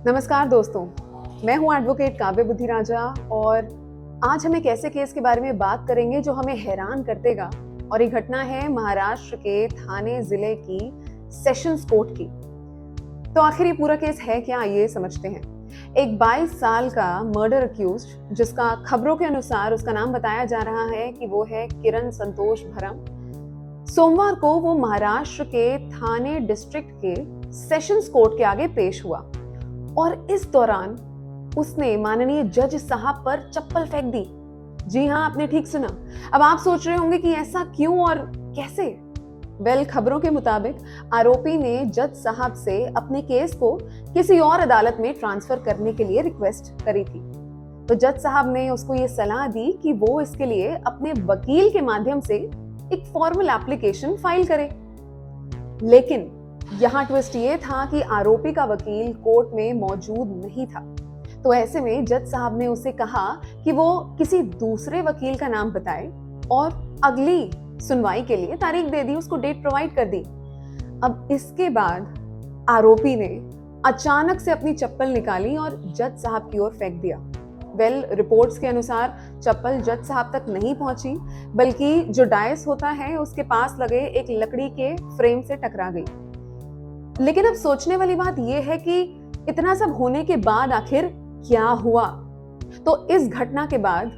नमस्कार दोस्तों, मैं हूं एडवोकेट काव्य बुद्धिराजा और आज हम एक ऐसे केस के बारे में बात करेंगे जो हमें हैरान कर देगा। और ये घटना है महाराष्ट्र के थाने जिले की सेशंस कोर्ट की। तो आखिर ये पूरा केस है क्या, ये समझते हैं। एक 22 साल का मर्डर अक्यूज्ड, जिसका खबरों के अनुसार उसका नाम बताया जा रहा है कि वो है किरण संतोष भरम। सोमवार को वो महाराष्ट्र के थाने डिस्ट्रिक्ट के सेशंस कोर्ट के आगे पेश हुआ और इस दौरान उसने माननीय जज साहब पर चप्पल फेंक दी। जी हाँ, आपने ठीक सुना। अब आप सोच रहे होंगे कि ऐसा क्यों और कैसे। खबरों के मुताबिक आरोपी ने जज साहब से अपने केस को किसी और अदालत में ट्रांसफर करने के लिए रिक्वेस्ट करी थी। तो जज साहब ने उसको ये सलाह दी कि वो इसके लिए अपने वकील के माध्यम से एक फॉर्मल एप्लीकेशन फाइल करे। लेकिन यहाँ ट्विस्ट ये था कि आरोपी का वकील कोर्ट में मौजूद नहीं था। तो ऐसे में जज साहब ने उसे कहा कि वो किसी दूसरे वकील का नाम बताए और अगली सुनवाई के लिए तारीख दे दी, उसको डेट प्रोवाइड कर दी। अब इसके बाद आरोपी ने अचानक से अपनी चप्पल निकाली और जज साहब की ओर फेंक दिया। रिपोर्ट्स के अनुसार चप्पल जज साहब तक नहीं पहुंची, बल्कि जो डायस होता है उसके पास लगे एक लकड़ी के फ्रेम से टकरा गई। लेकिन अब सोचने वाली बात यह है कि इतना सब होने के बाद आखिर क्या हुआ। तो इस घटना के बाद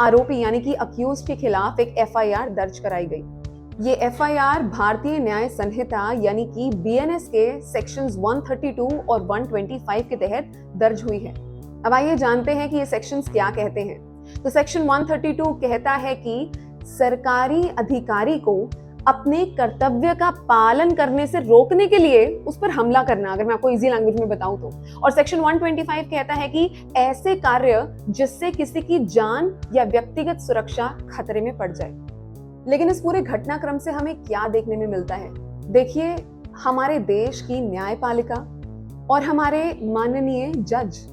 आरोपी यानी कि अक्यूज्ड के खिलाफ एक एफआईआर दर्ज कराई गई। ये एफआईआर भारतीय न्याय संहिता यानी कि बीएनएस के सेक्शंस 132 और 125 के तहत दर्ज हुई है। अब आइए जानते हैं कि ये सेक्शंस क्या कहते हैं। तो सेक्शन 132 कहता है कि सरकारी अधिकारी को अपने कर्तव्य का पालन करने से रोकने के लिए उस पर हमला करना, अगर मैं आपको इजी लैंग्वेज में बताऊं तो। और सेक्शन 125 कहता है कि ऐसे कार्य जिससे किसी की जान या व्यक्तिगत सुरक्षा खतरे में पड़ जाए। लेकिन इस पूरे घटनाक्रम से हमें क्या देखने में मिलता है? देखिए, हमारे देश की न्यायपालिका और हमारे माननीय जज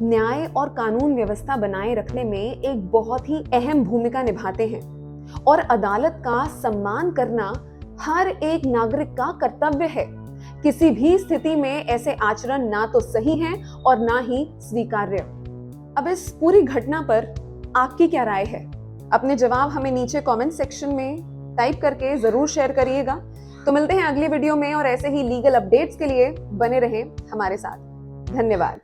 न्याय और कानून व्यवस्था बनाए रखने में एक बहुत ही अहम भूमिका निभाते हैं और अदालत का सम्मान करना हर एक नागरिक का कर्तव्य है। किसी भी स्थिति में ऐसे आचरण ना तो सही है और ना ही स्वीकार्य। अब इस पूरी घटना पर आपकी क्या राय है? अपने जवाब हमें नीचे कमेंट सेक्शन में टाइप करके जरूर शेयर करिएगा। तो मिलते हैं अगली वीडियो में और ऐसे ही लीगल अपडेट्स के लिए बने रहें हमारे साथ। धन्यवाद।